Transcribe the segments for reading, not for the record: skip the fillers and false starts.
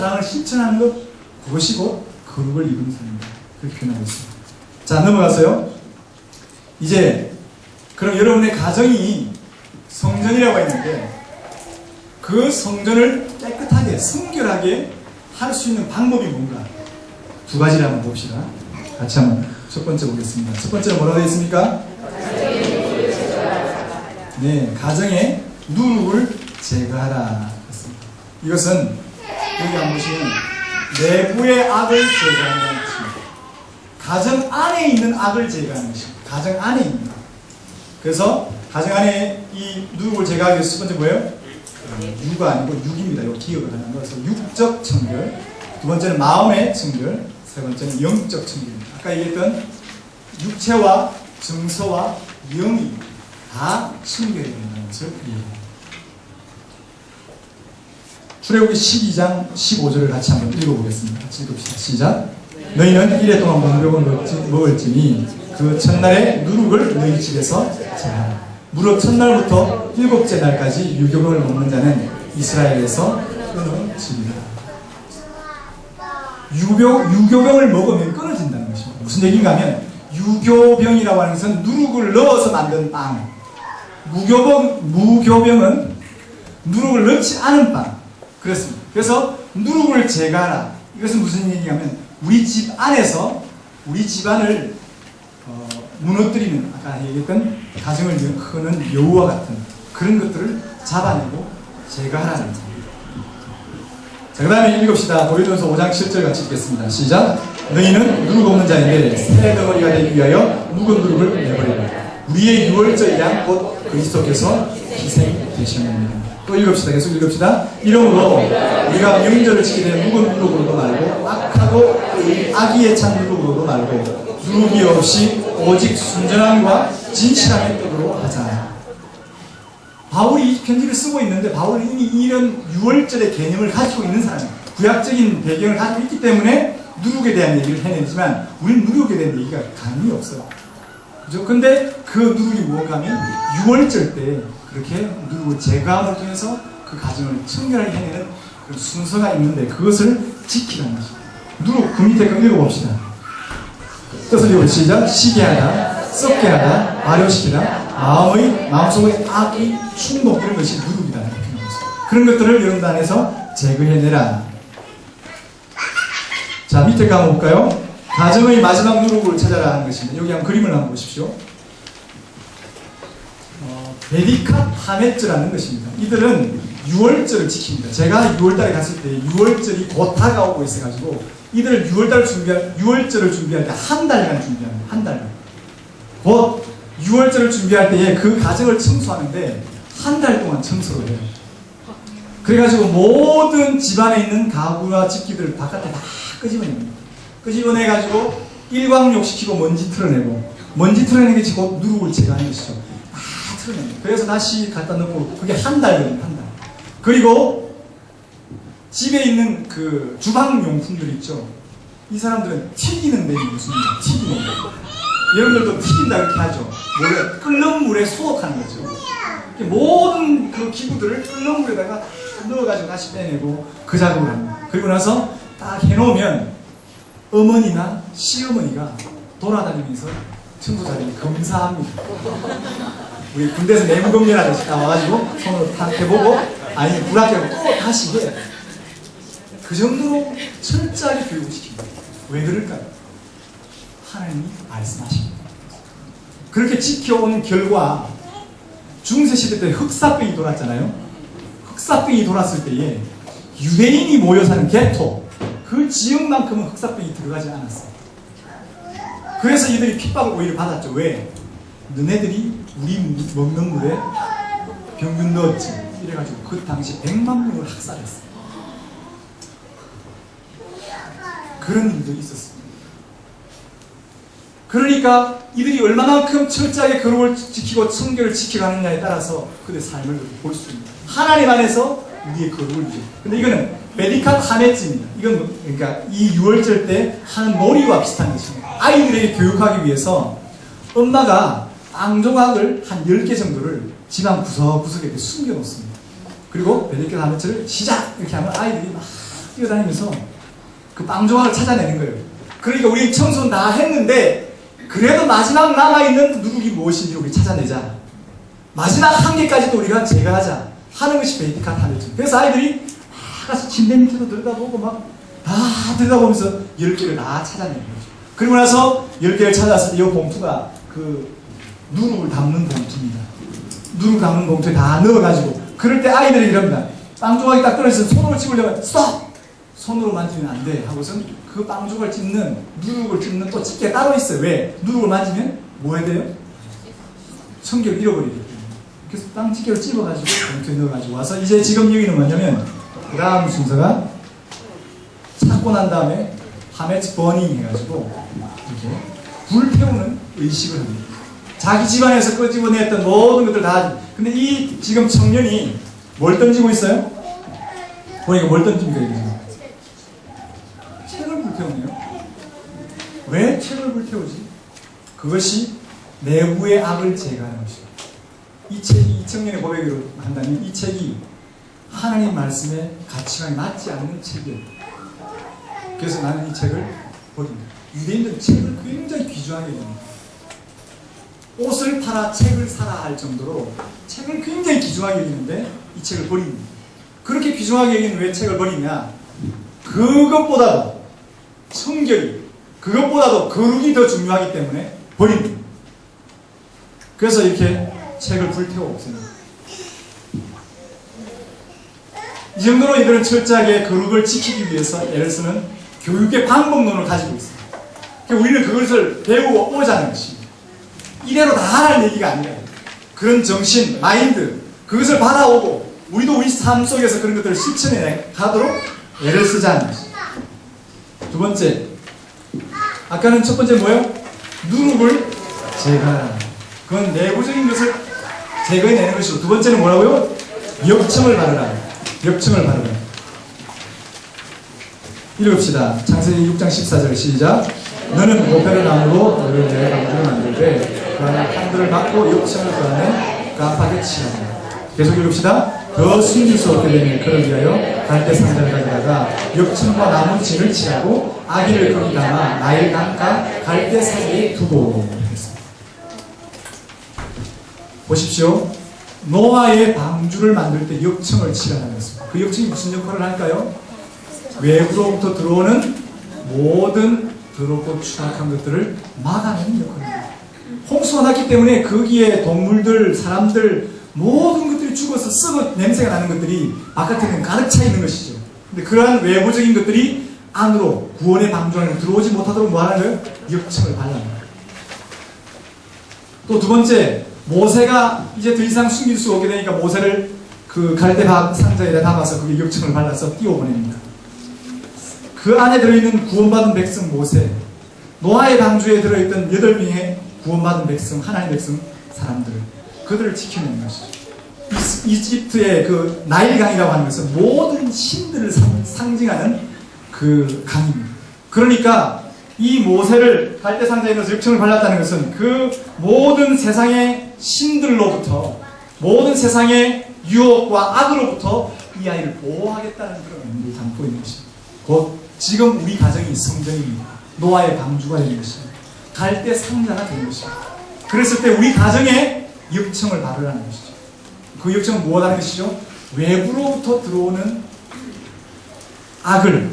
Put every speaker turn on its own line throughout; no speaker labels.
사랑을 실천하는 것, 그것이 곧 거룩을 이루는 삶입니다. 그렇게 표현하고 있습니다. 자, 넘어가서요. 이제 그럼 여러분의 가정이 성전이라고 했는데 그 성전을 깨끗하게 성결하게 할 수 있는 방법이 뭔가? 두 가지를 한번 봅시다. 같이 한번 첫 번째 보겠습니다. 첫 번째는 뭐라고 되어 있습니까? 네, 가정의 누룩을 제거하라. 이것은 여기 한번 보시면 내부의 악을 제거하는 것입니다. 가정 안에 있는 악을 제거하는 것입니다. 가정 안에 있는 악. 그래서 가정 안에 이 누룩을 제거하기 위해서 첫 번째 뭐예요? 유가 아니고 육입니다. 이거 기억을 하는 거라서 육적 청결. 두 번째는 마음의 청결. 세 번째는 영적 청결입니다. 아까 얘기했던 육체와 정서와 영이 다 청결해야 된다는 것을 이해합니다. 출애굽기 12장 15절을 같이 한번 읽어보겠습니다. 같이 읽읍시다. 시작. 너희는 이래 동안 번벽을 먹을지니 그 첫날에 누룩을 너희 집에서 제하라. 무릇 첫날부터 일곱째 날까지 유교병을 먹는 자는 이스라엘에서 끊어집니다. 유교병을 먹으면 끊어진다는 것입니다. 무슨 얘기인가 하면 유교병이라고 하는 것은 누룩을 넣어서 만든 빵, 무교병은 누룩을 넣지 않은 빵. 그렇습니다. 그래서 누룩을 제거하라. 이것은 무슨 얘기냐면 우리 집 안에서 우리 집안을 무너뜨리는, 아까 얘기했던 가정을 크는 여우와 같은 그런 것들을 잡아내고 제거하라는 겁니다. 자, 그 다음에 읽읍시다. 고린도전서 5장 7절 같이 읽겠습니다. 시작. 너희는 누룩 없는 자인데 새 덩어리가 되기 위하여 묵은 누룩을 내버리라. 우리의 유월절 양 곧 그리스도께서 희생되셨느니라. 또 읽읍시다. 계속 읽읍시다. 이러므로 우리가 명절을 지키되 묵은 누룩으로도 말고 악하고 악의에 찬 누룩으로도 말고 누룩이 없이 오직 순전함과 진실함의 뜻으로 하자. 바울이 이 편지를 쓰고 있는데 바울은 이미 이런 유월절의 개념을 가지고 있는 사람이에요. 구약적인 배경을 가지고 있기 때문에 누룩에 대한 얘기를 해내지만 우리는 누룩에 대한 얘기가 감이 없어요. 그죠? 근데 그 누룩이 무엇인가 하면 유월절 때 그렇게 누룩을 제거함을 통해서 그 가정을 청결하게 해내는 그런 순서가 있는데 그것을 지키라는 것입니다. 누룩, 그 밑에 거 읽어봅시다. 뜻을 읽어 시작. 시게 하다, 썩게 하다, 발효시키다, 마음속의 악이 충동, 이런 것이 누룩이다. 그런 것들을 여러분 안에서 제거해내라. 자, 밑에 거 한번 볼까요? 가정의 마지막 누룩을 찾아라 하는 것입니다. 여기 한번 그림을 한번 보십시오. 베디캅 하메츠라는 것입니다. 이들은 유월절을 지킵니다. 제가 6월달에 갔을 때 유월절이 곧 다가오고 있어가지고 이들을 유월절을 준비할 때 한 달간 준비합니다. 한 달간. 곧 유월절을 준비할 때에 그 가정을 청소하는데 한 달 동안 청소를 해요. 그래가지고 모든 집안에 있는 가구와 집기들을 바깥에 다 끄집어냅니다. 끄집어내가지고 일광욕 시키고 먼지 털어내고, 먼지 털어내는 게 곧 누룩을 제거하는 것이죠. 다 털어냅니다. 그래서 다시 갖다 넣고 그게 한 달 걸립니다. 한 달. 그리고 집에 있는 그 주방용품들 있죠. 이 사람들은 튀기는 데는 무슨 튀기는 거. 여러분들도 튀긴다 그렇게 하죠. 원래 끓는 물에 소독하는 거죠. 모든 그 기구들을 끓는 물에다가 넣어가지고 다시 빼내고 그 작업을 합니다. 그리고 나서 딱 해놓으면 어머니나 시어머니가 돌아다니면서 청소자들이 검사합니다. 우리 군대에서 내무검열하듯이 다 와가지고 손으로 탁 해보고 아니 불합격을 또 다시 해야 돼요. 그 정도로 철저하게 교육을 시킵니다. 왜 그럴까요? 하나님이 말씀하십니다. 그렇게 지켜온 결과 중세시대 때 흑사병이 돌았잖아요. 흑사병이 돌았을 때에 유대인이 모여 사는 게토, 그 지역만큼은 흑사병이 들어가지 않았어요. 그래서 이들이 핍박을 오히려 받았죠. 왜? 너네들이 우리 먹는 물에 병균 넣었지. 이래가지고 그 당시 100만 명을 학살했어요. 그런 일도 있었습니다. 그러니까 이들이 얼마만큼 철저하게 거룩을 지키고 청결을 지켜가느냐에 따라서 그들의 삶을 볼 수 있습니다. 하나님 안에서 우리의 거룩을 유지. 근데 이거는 베디캅 하메츠입니다. 이건 그러니까 이 유월절 때 하는 놀이와 비슷한 것입니다. 아이들에게 교육하기 위해서 엄마가 빵 조각을 한 10개 정도를 집안 구석구석에 숨겨놓습니다. 그리고 베디캅 하메츠를 시작! 이렇게 하면 아이들이 막 뛰어다니면서 그 빵 조각을 찾아내는 거예요. 그러니까 우리 청소는 다 했는데 그래도 마지막 남아있는 누룩이 무엇인지 우리 찾아내자. 마지막 한 개까지도 우리가 제거하자 하는 것이 베이티카 타메츠. 그래서 아이들이 다 같이 침대 밑에도 들여다보고 막 다 들여다보면서 10개를 다 찾아내는 거죠. 그리고 나서 10개를 찾았을 때 이 봉투가 그 누룩을 담는 봉투입니다. 누룩 담는 봉투에 다 넣어가지고 그럴 때 아이들이 이럽니다. 빵 조각이 딱 떨어져서 손으로 집으려면 스톱! 손으로 만지면 안 돼 하고선 그 빵 조각을 찝는 누룩을 찝는 또 집게 따로 있어요. 왜? 누룩을 만지면 뭐 해야 돼요? 청결을 잃어버리기 때문에. 그래서 빵 집게를 찝어가지고 봉투에 넣어가지고 와서 이제 지금 여기는 뭐냐면 그 다음 순서가 찾고 난 다음에 하메츠 버닝 해가지고 이렇게 불태우는 의식을 합니다. 자기 집안에서 끄집어냈던 모든 것들 다. 근데 이 지금 청년이 뭘 던지고 있어요? 보니까 뭘 던집니까? 이게 책을 불태우네요. 왜 책을 불태우지? 그것이 내부의 악을 제거하는 것입니다. 이 책이 이 청년의 고백으로 한다면 이 책이 하나님 말씀에 가치관이 맞지 않는 책이에요. 그래서 나는 이 책을 버립니다. 유대인들은 책을 굉장히 귀중하게 여깁니다. 옷을 팔아 책을 사라 할 정도로 책을 굉장히 귀중하게 여기는데 이 책을 버립니다. 그렇게 귀중하게 여기는 왜 책을 버리냐? 그것보다도 성결이, 그것보다도 거룩이 더 중요하기 때문에 버립니다. 그래서 이렇게 책을 불태워 없습니다. 이 정도로 이들은 철저하게 거룩을 지키기 위해서 애를 쓰는 교육의 방법론을 가지고 있습니다. 그러니까 우리는 그것을 배우고 오자는 것입니다. 이대로 다 하라는 얘기가 아니에요. 그런 정신, 마인드, 그것을 받아오고 우리도 우리 삶 속에서 그런 것들을 실천해 가도록 애를 쓰자는 것입니다. 두 번째, 아까는 첫 번째 뭐예요? 누룩을 제거하라. 그건 내부적인 것을 제거해내는 것이고, 두 번째는 뭐라고요? 역청을 바르라. 역청을 바르라. 읽읍시다. 창세기 6장 14절 시작. 너는 고페를 나무로 너를 내 방주를 만들되 그 안에 판들을 받고 역청을 그 안에 깜빡이 칠하라. 계속 읽읍시다. 더 숨길 수 없게 되면 그를 위하여 갈대 상자를 가져다가 역청과 나무 진을 칠하고 아기를 거기 담아 나일 강가 갈대 사이에 두고 했습니다. 보십시오. 노아의 방주를 만들 때 역청을 칠하라고 했습니다. 그 역청이 무슨 역할을 할까요? 외부로부터 들어오는 모든 더럽고 추악한 것들을 막아내는 역할입니다. 홍수가 났기 때문에 거기에 동물들, 사람들 모든 것들이 죽어서 썩어 냄새가 나는 것들이 바깥에는 가득 차 있는 것이죠. 근데 그러한 외부적인 것들이 안으로 구원의 방주 안에 들어오지 못하도록 뭐 하는 거예요? 역청을 발라내요. 또 두 번째, 모세가 이제 더 이상 숨길 수 없게 되니까 모세를 그 갈대 상자에다 담아서 그게 역청을 발라서 띄워보냅니다. 그 안에 들어있는 구원받은 백성 모세, 노아의 방주에 들어있던 8명의 구원받은 백성, 하나님의 백성 사람들, 그들을 지켜내는 것이죠. 이집트의 그 나일강이라고 하는 것은 모든 신들을 상징하는 그 강입니다. 그러니까 이 모세를 갈대상자에 넣어서 역청을 발랐다는 것은 그 모든 세상의 신들로부터, 모든 세상의 유혹과 악으로부터 이 아이를 보호하겠다는 그런 의미를 담고 있는 것입니다. 곧 지금 우리 가정이 성전입니다. 노아의 방주가 되는 것입니다. 갈대 상자가 되는 것입니다. 그랬을 때 우리 가정에 역청을 바르라는 것이죠. 그 역청은 무엇하는 것이죠? 외부로부터 들어오는 악을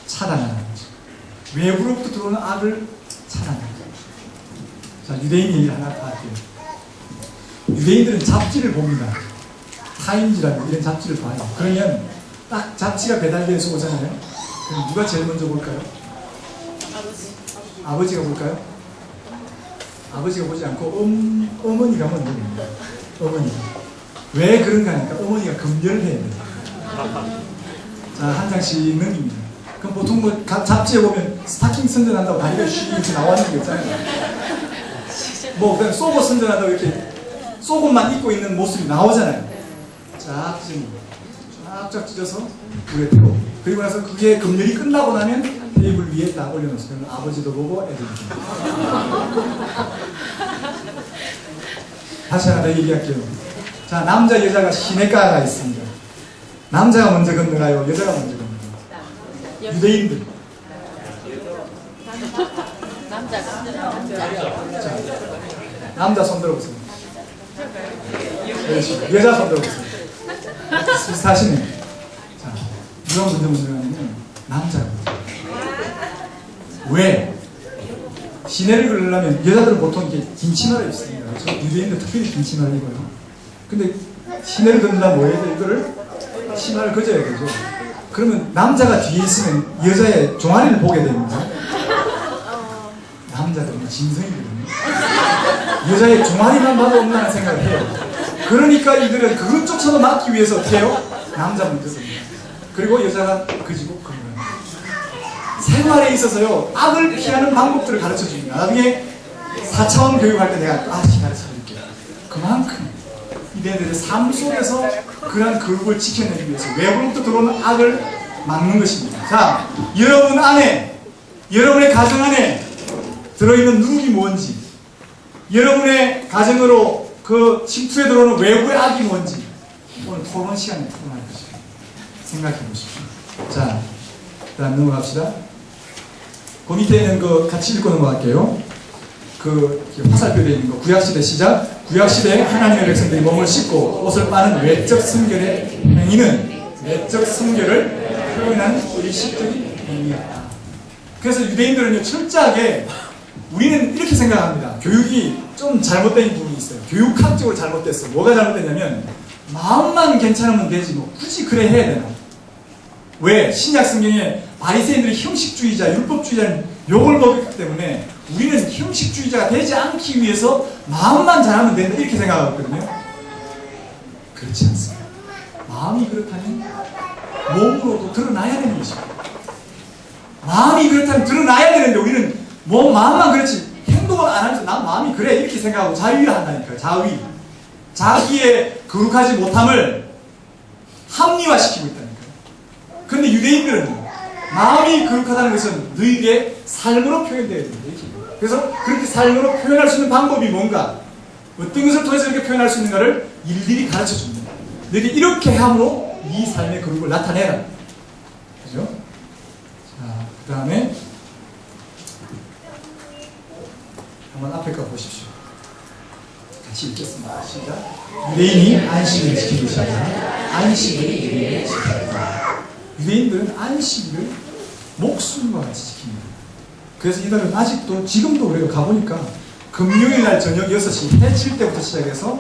차단하는 것이죠. 외부로부터 들어오는 악을 차단하는 것이죠. 자, 유대인 얘기를 하나 더 할게요. 유대인들은 잡지를 봅니다. 타임지라는 이런 잡지를 봐요. 그러면 딱 잡지가 배달돼서 오잖아요. 그럼 누가 제일 먼저 볼까요? 아버지가 볼까요? 아버지가 보지 않고 어머니가 먼저 봅니다. 어머니가. 왜 그런가 하니까 어머니가 금연을 해야 돼요. 자, 한 장씩 넘깁니다. 그럼 보통 뭐 잡지에 보면 스타킹 선전한다고 다리가 쉬 이렇게 나와있는 게 있잖아요. 뭐 그냥 속옷 선전한다고 이렇게 속옷만 입고 있는 모습이 나오잖아요. 쫙쫙 찢어서 불에 태워. 그리고 나서 그게 금연이 끝나고 나면 테이블 위에 딱 올려놓으면 아버지도 보고 애들도 보고. 다시 하나 더 얘기할게요. 자, 남자 여자가 시내가가 있습니다. 남자가 먼저 건너가요? 여자가 먼저 건너가요? 유대인들. 자, 남자 손 들어보세요. 여자 손 들어보세요. 비슷하시네요. 자, 누가 먼저 하냐면 남자입니다. 왜? 시내를 그리려면 여자들은 보통 이렇게 긴 치마를 입습니다. 그렇죠? 유대인들 특별히 긴 치마를 입어요. 근데 시내를 걷는다면 뭐 해야 돼? 이거를 치마를 거져야 되죠. 그러면 남자가 뒤에 있으면 여자의 종아리를 보게 됩니다. 남자들은 짐승이거든요. 여자의 종아리만 봐도 없나는 생각을 해요. 그러니까 이들은 그것조차도 막기 위해서 어떻게 해요? 남자분들 씁니다. 그리고 여자가 그지고 그런 거예요. 생활에 있어서요, 악을 피하는 방법들을 가르쳐 줍니다. 나중에 4차원 교육할 때 내가 가르쳐 줄게요. 그만큼 이들의 삶 속에서 그러한 교육을 지켜내기 위해서 외부로부터 들어오는 악을 막는 것입니다. 자, 여러분 안에, 여러분의 가정 안에 들어있는 누룩이 뭔지, 여러분의 가정으로 그 침투에 들어오는 외부의 악이 뭔지 오늘 토론 시간에 토론할 것입니다. 생각해 보십시오. 자, 다음 넘어갑시다. 그 밑에 있는 거 같이 읽고 넘어갈게요. 그 화살표 되어 있는 거 구약시대 시작. 구약시대 하나님의 백성들이 몸을 씻고 옷을 빠는 외적 성결의 행위는 내적 성결을 표현한 의식적인 행위였다. 그래서 유대인들은요 철저하게 우리는 이렇게 생각합니다. 교육이 좀 잘못된 부분이 있어요. 교육학적으로 잘못됐어. 뭐가 잘못됐냐면 마음만 괜찮으면 되지 뭐 굳이 그래 해야 되나. 왜? 신약 성경에 바리새인들이 형식주의자, 율법주의자는 욕을 먹었기 때문에 우리는 형식주의자가 되지 않기 위해서 마음만 잘하면 된다 이렇게 생각하거든요. 그렇지 않습니다. 마음이 그렇다면 몸으로도 드러나야 되는 것입니다. 마음이 그렇다면 드러나야 되는데 우리는 뭐 마음만 그렇지 행동을 안 하면서 난 마음이 그래 이렇게 생각하고 자위를 한다니까요. 자위. 자기의 거룩하지 못함을 합리화시키고 있다니까요. 근데 유대인들은 마음이 거룩하다는 것은 너희에게 삶으로 표현되어야 된다. 그래서 그렇게 삶으로 표현할 수 있는 방법이 뭔가, 어떤 것을 통해서 이렇게 표현할 수 있는가를 일일이 가르쳐 줍니다. 너희들이 이렇게 함으로 이 삶의 거룩을 나타내라. 그죠? 자, 그 다음에 한번 앞에 거 보십시오. 같이 읽겠습니다. 시작. 유대인이 안식을 지키는 것이 아니라 안식을 유대인이 지킨다. 유대인들은 안식일을 목숨과 같이 지킵니다. 그래서 이들은 아직도 지금도 우리가 가보니까 금요일날 저녁 6시 해질 때부터 시작해서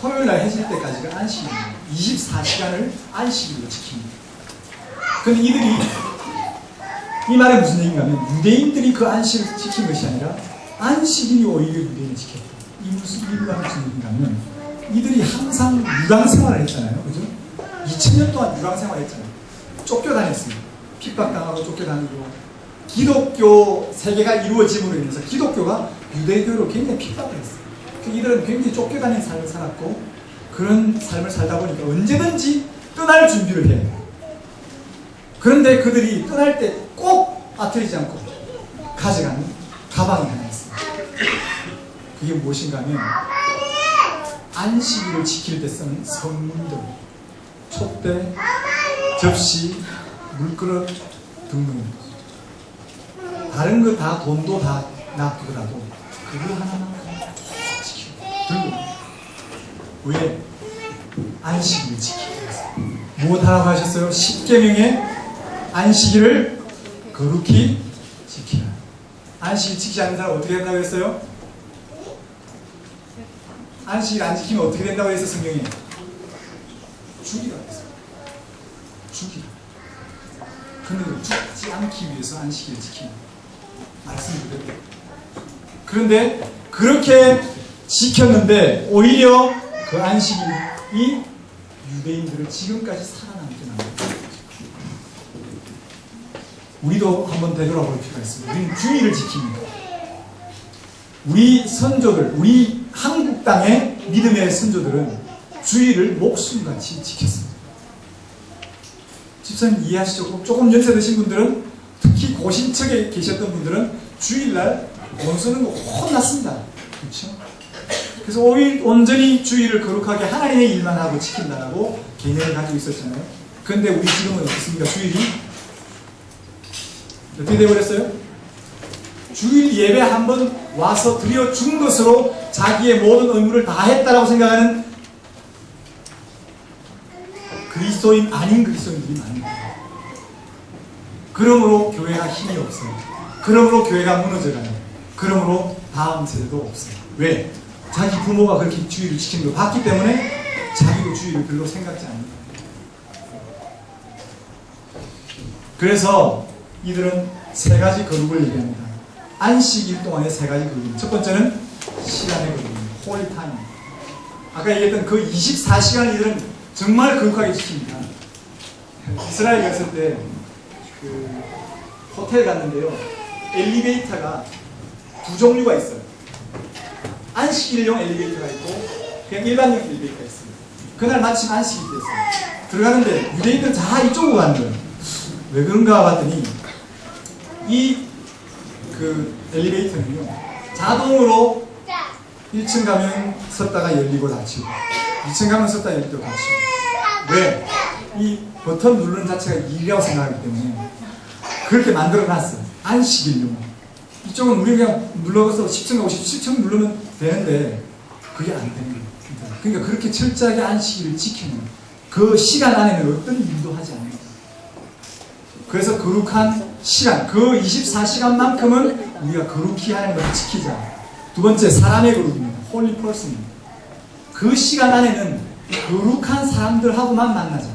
토요일날 해질 때까지가 안식일입니다. 24시간을 안식일로 지킵니다. 그런데 이들이 이 말이 무슨 얘기인가 하면 유대인들이 그 안식을 지킨 것이 아니라 안식일이 오히려 유대인을 지켰다. 이 무슨 얘기인가 하면 이들이 항상 유랑 생활을 했잖아요. 그죠? 2000년 동안 유랑 생활을 했잖아요. 쫓겨다녔습니다. 핍박당하고 쫓겨다니고 기독교 세계가 이루어짐으로 인해서 기독교가 유대교로 굉장히 핍박을 했어요. 이들은 굉장히 쫓겨다니는 삶을 살았고 그런 삶을 살다 보니까 언제든지 떠날 준비를 해요. 그런데 그들이 떠날 때 꼭 빠뜨리지 않고 가져가는 가방이 하나 있습니다. 그게 무엇인가 하면 안식일을 지킬 때 쓰는 성문들, 촛대, 접시, 물그릇 등등입니다. 다른 거 다 돈도 다 놔두더라도 그거 하나만 지키고 들고 왜? 안식일을 지키기 위해서. 무엇하라고 하셨어요? 10계명에 안식일을 거룩히 지키라. 안식일 지키지 않는 사람 어떻게 된다고 했어요? 안식일 안 지키면 어떻게 된다고 했어요? 성경에 죽이라고 했어요. 죽이라. 근데 죽지 않기 위해서 안식일을 지키는 말씀 그대로. 그런데 그렇게 지켰는데 오히려 그 안식일이 유대인들을 지금까지 살아남게 만듭니다. 우리도 한번 되돌아볼 필요가 있습니다. 우리는 주일을 지킵니다. 우리 선조들, 우리 한국 땅의 믿음의 선조들은 주일을 목숨같이 지켰습니다. 집사님 이해하시죠? 조금 연세 드신 분들은, 특히 고신척에 계셨던 분들은 주일날 돈 쓰는 거 혼났습니다. 그렇죠? 그래서 온전히 주일을 거룩하게 하나님의 일만 하고 지킨다라고 개념을 가지고 있었잖아요. 그런데 우리 지금은 어떻습니까? 주일이 어떻게 되어버렸어요? 주일 예배 한 번 와서 드려준 것으로 자기의 모든 의무를 다 했다라고 생각하는 그리스도인 아닌 그리스도인들이 많습니다. 그러므로 교회가 힘이 없어요. 그러므로 교회가 무너져가요. 그러므로 다음 세대도 없어요. 왜? 자기 부모가 그렇게 주의를 지키는 걸 봤기 때문에 자기도 주의를 별로 생각지 않는 거예요. 그래서 이들은 세 가지 거룩을 얘기합니다. 안식일 동안의 세 가지 거룩입니다. 첫 번째는 시간의 거룩입니다. 홀리 타임. 아까 얘기했던 그 24시간 이들은 정말 거룩하게 지킵니다. 이스라엘 갔을 때 그 호텔 갔는데요. 엘리베이터가 두 종류가 있어요. 안식일용 엘리베이터가 있고 그냥 일반용 엘리베이터가 있어요. 그날 마침 안식일 때였어요. 들어가는데 유대인들은 다 이쪽으로 가는 거예요. 왜 그런가 봤더니 이 그 엘리베이터는요 자동으로 1층 가면 섰다가 열리고 닫히고 2층 가면 섰다가 열리고 닫히고 왜? 이 버튼 누르는 자체가 일이라고 생각하기 때문에 그렇게 만들어 놨어요. 안식일용. 이쪽은 우리 그냥 눌러서 10층 가고 10층 누르면 되는데 그게 안 되는 거예요. 그러니까 그렇게 철저하게 안식일을 지키는 그 시간 안에는 어떤 일도 하지 않는 거예요. 그래서 거룩한 시간, 그 24시간만큼은 우리가 거룩히 하는 것을 지키자. 두 번째, 사람의 거룩입니다. 홀리 퍼슨입니다. 그 시간 안에는 거룩한 사람들하고만 만나자.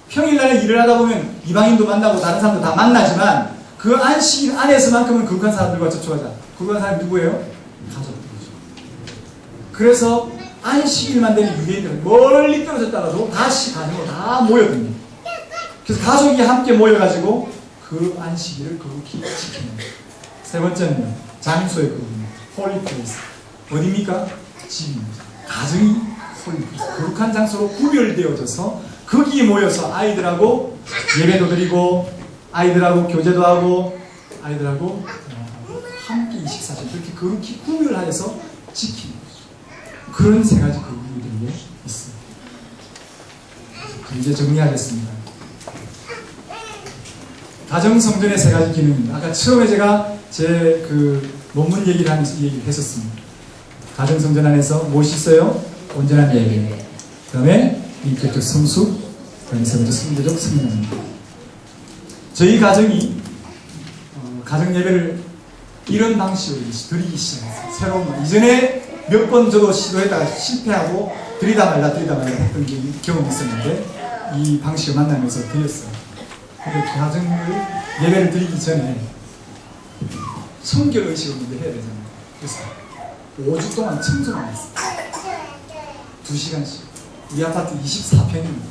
평일날에 일을 하다 보면 이방인도 만나고 다른 사람도 다 만나지만 그 안식일 안에서만큼은 거룩한 사람들과 접촉하자. 거룩한 사람이 누구예요? 가족들이죠. 그래서 안식일만 되는 유대인들은 멀리 떨어졌다가도 다시 가정으로 다 모여듭니다. 그래서 가족이 함께 모여가지고 그 안식일을 거룩히 지키는 거예요. 세 번째는 장소의 거룩입니다. 홀리 플레이스. 어디입니까? 집입니다. 가정이 홀리 플레이스. 거룩한 장소로 구별되어져서 거기에 모여서 아이들하고 예배도 드리고 아이들하고 교제도 하고 아이들하고 함께 24시간 그렇게 거룩히 구별하여서 지키는 거죠. 그런 세 가지 거룩이 우리에게 있습니다. 이제 정리하겠습니다. 가정성전의 세 가지 기능입니다. 아까 처음에 제가 제 그 논문 얘기를 하면서 이 얘기를 했었습니다. 가정성전 안에서 무엇이 있어요? 온전한 예배. 그 다음에 인격적 성숙, 그 다음에 세 번째 성대적 성장입니다. 저희 가정이 가정 예배를 이런 방식으로 드리기 시작했어요. 새로운 거. 이전에 몇 번 저도 시도했다가 실패하고 드리다 말라 했던 경험이 있었는데 이 방식을 만나면서 드렸어요. 근데 가정을 예배를 드리기 전에 성결의식을 먼저 해야 되잖아요. 그래서 5주 동안 청소만 했어요. 2시간씩. 이 아파트 24평입니다.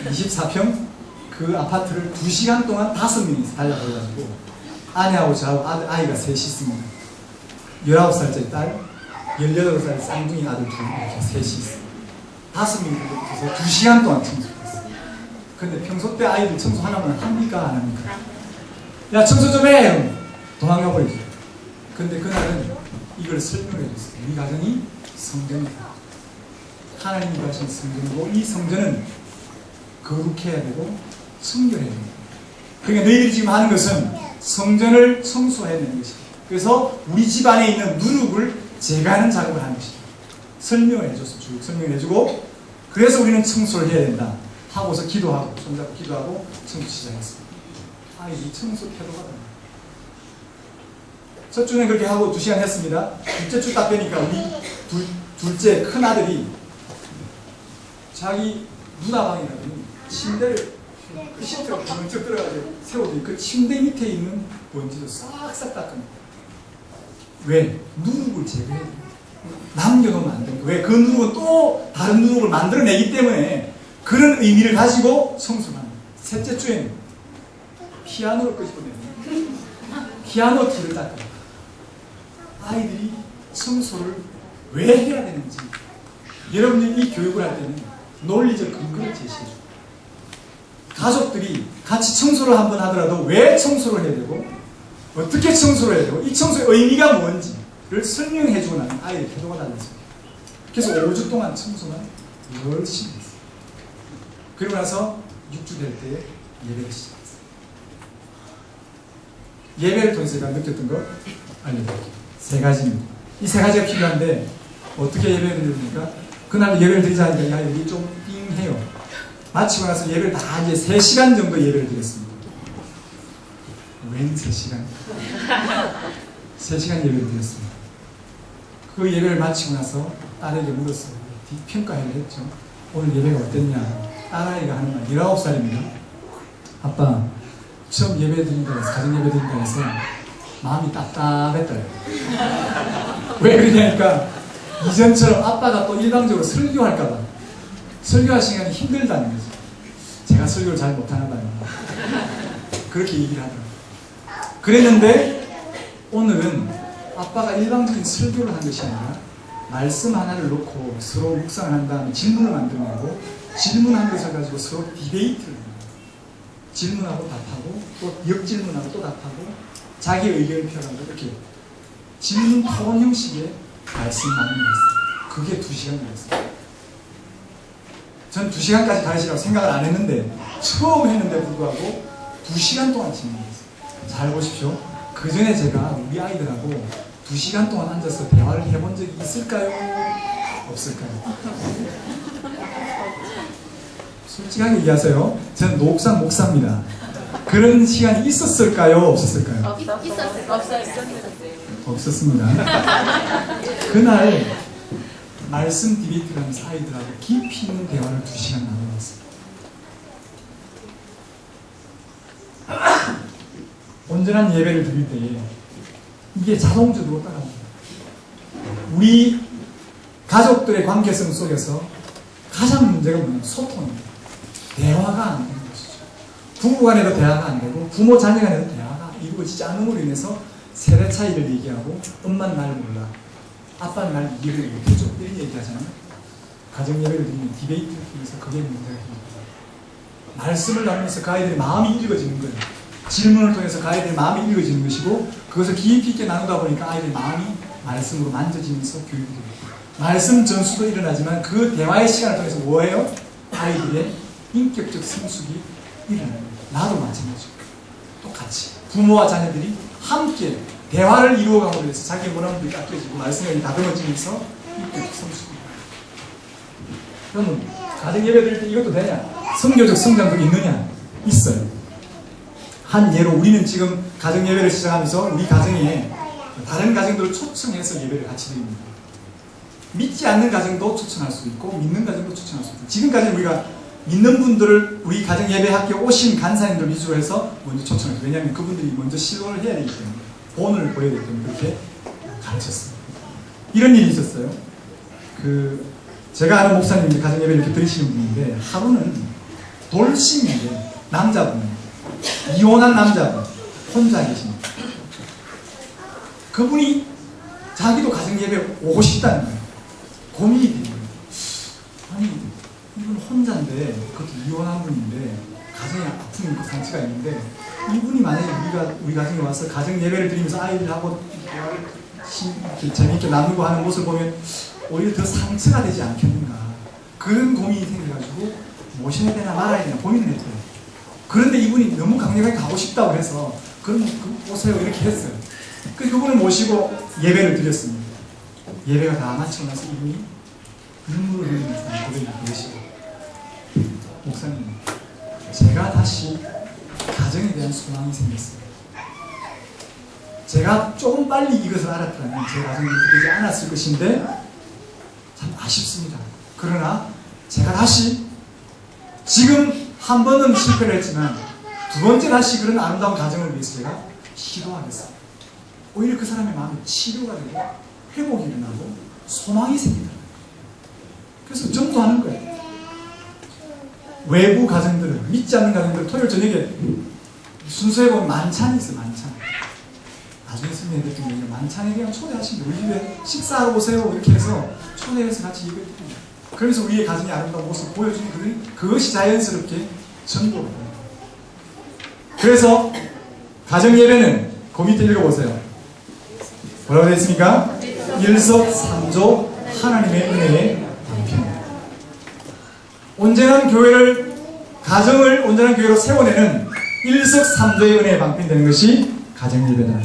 24평 그 아파트를 2시간 동안 5명이서 달려가지고 아내하고 저하고 아이가 셋이 있습니다. 19살짜리 딸, 18살 쌍둥이 아들 둘 이렇게 셋이 있어요. 5명이 붙어서 2시간 동안 청소를 했어요. 근데 평소 때 아이들 청소 하나만 합니까? 안 합니까? 야 청소 좀 해! 도망가 버리죠. 근데 그날은 이걸 설명해 줬어요. 우리 가정이 성전이다. 하나님이 하신 성전이고 이 성전은 거룩해야 되고 성결해야 됩니다. 그러니까 너희들이 지금 하는 것은 성전을 청소해내는 것이다. 그래서 우리 집 안에 있는 누룩을 제거하는 작업을 하는 것이다. 설명을 해줬어. 쭉 설명을 해주고 그래서 우리는 청소를 해야 된다. 하고서 기도하고 손잡고 기도하고 청소 시작했습니다. 아이들이 청소 태도가 다릅니다. 첫 주는 그렇게 하고 2시간 했습니다. 둘째 주 딱 되니까 우리 둘째 큰 아들이 자기 누나 방에 가더니 침대를 그 시트가 번쩍 들어가지고 세워도 그 침대 밑에 있는 먼지도 싹싹 닦습니다. 왜? 누룩을 제거해야 됩니다. 남겨놓으면 안 됩니다. 왜? 그 누룩은 또 다른 누룩을 만들어내기 때문에 그런 의미를 가지고 청소를 합니다. 셋째 주에는 피아노를 끄집어내는 피아노 뒤를 닦아요. 아이들이 청소를 왜 해야 되는지 여러분들이 이 교육을 할 때는 논리적 근거를 제시해줘요. 가족들이 같이 청소를 한번 하더라도 왜 청소를 해야 되고 어떻게 청소를 해야 되고 이 청소의 의미가 뭔지를 설명해주고 나면 아이의 태도가 달라집니다. 그래서 5주 동안 청소만 열심히 했어요. 그리고 나서 6주 될 때 예배를 시작했어요. 예배를 통해서 제가 느꼈던 거 알려드릴게요. 세 가지입니다. 이 세 가지가 필요한데 어떻게 예배를 드립니까? 그날 예배를 드리자니까 야 여기 좀 띵해요. 마치고 나서 예배를 다 이제 3시간 정도 예배를 드렸습니다. 웬 3시간? 3시간 예배를 드렸습니다. 그 예배를 마치고 나서 딸에게 물었어요. 뒷평가를 했죠. 오늘 예배가 어땠냐? 딸아이가 하는 말, 19살입니다. 아빠, 처음 예배 드린다 해서, 가정 예배 드린다 해서 마음이 답답했다요. 왜 그러냐니까 이전처럼 아빠가 또 일방적으로 설교할까봐 설교할 시간이 힘들다는 거죠. 제가 설교를 잘 못하나 봐요. 그렇게 얘기를 하더라고요. 그랬는데 오늘은 아빠가 일방적인 설교를 한 것이 아니라 말씀 하나를 놓고 서로 묵상을 한 다음에 질문을 만들어내고 질문한 것을 가지고 서로 디베이트를 합니다. 질문하고 답하고 또 역질문하고 또 답하고 자기 의견을 표현하고 이렇게 질문 토론 형식의 말씀 나누는 거였어요. 그게 2시간 걸렸어요. 전 2시간까지 가르치라고 생각을 안 했는데 처음 했는데 불구하고 2시간 동안 진행했어요. 잘 보십시오. 그 전에 제가 우리 아이들하고 2시간 동안 앉아서 대화를 해본 적이 있을까요? 없을까요? 솔직하게 얘기하세요. 저는 녹산 목사입니다. 그런 시간이 있었을까요? 없었을까요? 없었습니다. 그날 말씀 디베이트를 하면서 아이들하고 깊이 있는 대화를 2시간 나눠봤습니다. 온전한 예배를 드릴 때에 이게 자동적으로 따라옵니다. 우리 가족들의 관계성 속에서 가장 문제가 뭐냐면 소통입니다. 대화가 안 되는 것이죠. 부부 간에도 대화가 안 되고 부모 자녀 간에도 대화가 이루어지지 않음으로 인해서 세대 차이를 얘기하고 엄마는 날 몰라, 아빠는 날 이해를 못해줘 이런 얘기 하잖아요. 가정 예배를 드리면 디베이트를 통해서 그게 문제가 됩니다. 말씀을 나누면서 그 아이들의 마음이 읽어지는 거예요. 질문을 통해서 그 아이들의 마음이 읽어지는 것이고 그것을 깊이 있게 나누다 보니까 아이들의 마음이 말씀으로 만져지면서 교육이 됩니다. 말씀 전수도 일어나지만 그 대화의 시간을 통해서 뭐예요? 아이들의 인격적 성숙이 일어납니다. 나도 마찬가지고 똑같이 부모와 자녀들이 함께 대화를 이루어감으로 해서 자기의 원하는 것들이 깎여지고 말씀이 다듬어지면서 인격적 성숙이 일어납니다. 그러면 가정 예배 드릴 때 이것도 되냐? 성교적 성장도 있느냐? 있어요. 한 예로 우리는 지금 가정 예배를 시작하면서 우리 가정에 다른 가정들을 초청해서 예배를 같이 드립니다. 믿지 않는 가정도 초청할 수 있고 믿는 가정도 초청할 수 있고 지금까지 우리가 믿는 분들을 우리 가정 예배 학교에 오신 간사님들 위주로 해서 먼저 초청했어요. 왜냐하면 그분들이 먼저 시도를 해야 되기 때문에 본을 보여야 되기 때문에 그렇게 가르쳤습니다. 이런 일이 있었어요. 제가 아는 목사님이 가정 예배를 이렇게 드리시는 분인데 하루는 돌싱인데 남자분, 이혼한 남자분 혼자 계십니다. 그분이 자기도 가정 예배 오고 싶다는 거예요. 고민이 되는 거예요. 아니 이분 혼자인데 그것도 이혼한 분인데 가정에 아픔이 있고 상처가 있는데 이분이 만약에 우리 가정에 와서 가정 예배를 드리면서 아이들하고 대화를 재미있게 나누고 하는 모습을 보면 오히려 더 상처가 되지 않겠는가 그런 고민이 생겨가지고 모셔야 되나 말아야 되나 고민을 했어요. 그런데 이분이 너무 강력하게 가고 싶다고 해서 그럼 오세요 이렇게 했어요. 그분을 모시고 예배를 드렸습니다. 예배가 다 마치고 나서 이분이 눈물을 흘리면서 고백을 보내시고 목사님 제가 다시 가정에 대한 소망이 생겼어요. 제가 조금 빨리 이것을 알았다면 제 가정이 이렇게 되지 않았을 것인데 참 아쉽습니다. 그러나 제가 다시 지금 한 번은 실패를 했지만 두 번째 다시 그런 아름다운 가정을 위해서 제가 시도하겠습니다. 오히려 그 사람의 마음이 치료가 되고 회복이 일어나고 소망이 생기더라고요. 그래서 전도하는 거예요. 외부 가정들은 믿지 않는 가정들은 토요일 저녁에 순서에 보면 만찬이 있어요. 만찬. 나중에 설명해 드릴 텐데 만찬에 그냥 초대하시면 우리 집에 식사하러 오세요 이렇게 해서 초대해서 같이 예배드립니다. 그래서 우리의 가정의 아름다운 모습을 보여주는 그것이 자연스럽게 전도를 합니다. 그래서 가정 예배는 그 밑에 읽어보세요. 뭐라고 되어 있습니까? 일석삼조 하나님의 은혜의 방편. 온전한 교회를 가정을 온전한 교회로 세워내는 일석삼조의 은혜의 방편이 되는 것이 가정예배다.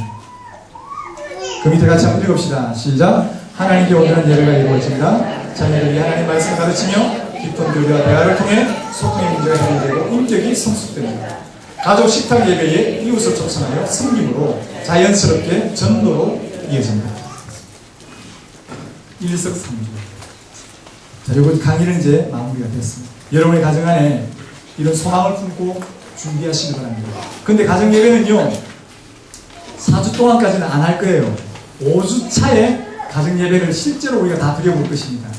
그 밑에 같이 한번 읽읍시다. 시작. 하나님께 오늘은 예배가 이루어집니다. 자녀들이 하나님 말씀을 가르치며 깊은 교류와 대화를 통해 소통의 문제가 해결되고 인격이 성숙됩니다. 가족 식탁 예배에 이웃을 초청하여 섬김으로 자연스럽게 전도로 이어집니다. 일석삼조. 자, 이번 강의는 이제 마무리가 됐습니다. 여러분의 가정 안에 이런 소망을 품고 준비하시기 바랍니다. 근데 가정 예배는요, 4주 동안까지는 안 할 거예요. 5주 차에 가정 예배를 실제로 우리가 다 드려볼 것입니다.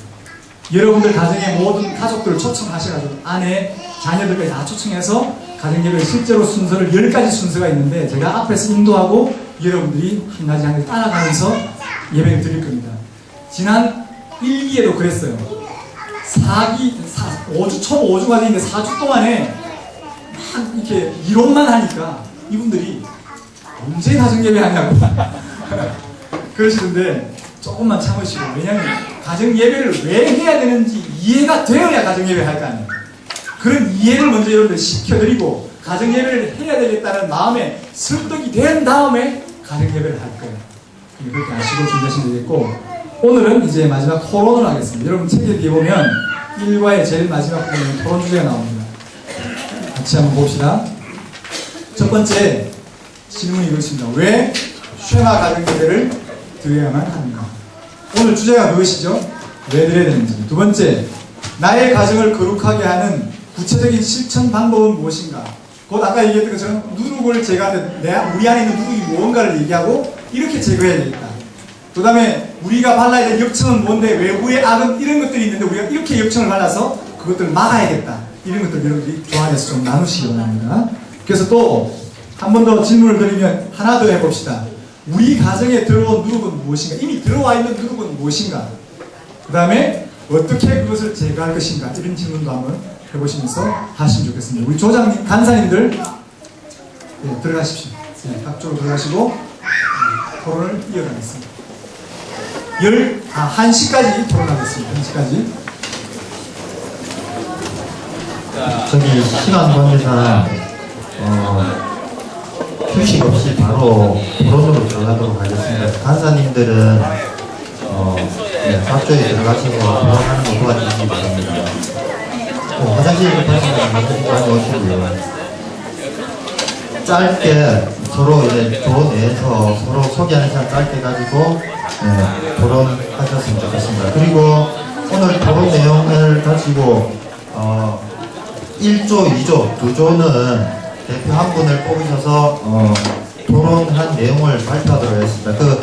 여러분들 가정의 모든 가족들을 초청하셔가지고 아내, 자녀들까지 다 초청해서 가정 예배를 실제로 순서를 10가지 순서가 있는데 제가 앞에서 인도하고 여러분들이 한 가지 한 가지 따라가면서 예배를 드릴 겁니다. 지난 1기에도 그랬어요. 5주, 총 5주가 되는데 4주 동안에 막 이렇게 이론만 하니까 이분들이 언제 가정 예배 하냐고 그러시는데 조금만 참으시고, 왜냐하면 가정 예배를 왜 해야 되는지 이해가 되어야 가정 예배 할 거 아니에요. 그런 이해를 먼저 여러분들 시켜드리고 가정 예배를 해야 되겠다는 마음에 설득이 된 다음에 가정 예배를 할 거예요. 그렇게 아시고 준비하시면 되겠고, 오늘은 이제 마지막 토론을 하겠습니다. 여러분 책에 뒤에 보면 1과의 제일 마지막 부분에 토론 주제가 나옵니다. 같이 한번 봅시다. 첫 번째 질문이 이렇습니다. 왜 쉐마 가정 예배를 드려야만 합니까? 오늘 주제가 무엇이죠? 왜 드려야 되는지. 두 번째, 나의 가정을 거룩하게 하는 구체적인 실천 방법은 무엇인가? 곧 아까 얘기했던 것처럼 누룩을 제거하는데 우리 안에 있는 누룩이 무언가를 얘기하고 이렇게 제거해야 되겠다. 그 다음에 우리가 발라야 될 역청은 뭔데, 외부의 악은 이런 것들이 있는데 우리가 이렇게 역청을 발라서 그것들을 막아야겠다. 이런 것들 여러분들이 조안해서 좀 나누시기 원합니다. 그래서 또 한 번 더 질문을 드리면 하나 더 해봅시다. 우리 가정에 들어온 누룩은 무엇인가? 이미 들어와 있는 누룩은 무엇인가? 그 다음에 어떻게 그것을 제거할 것인가? 이런 질문도 한번 해보시면서 하시면 좋겠습니다. 우리 조장님, 간사님들 네, 들어가십시오. 네, 각쪽으로 들어가시고 토론을 이어가겠습니다. 1시까지 토론하겠습니다. 1시까지.
저기 시간 관계상 휴식 없이 바로 토론으로 들어가도록 하겠습니다. 간사님들은 각조에 들어가셔서 토론하는 거 도와주시기 바랍니다. 화장실 급하시면 많이 오시고요. 짧게 서로 이제 조 내에서 서로 소개하는 시간 짧게 가지고 토론하셨으면 좋겠습니다. 그리고 오늘 토론 내용을 가지고 1조, 2조, 2조는 대표 한 분을 뽑으셔서 토론한 내용을 발표하도록 하겠습니다. 그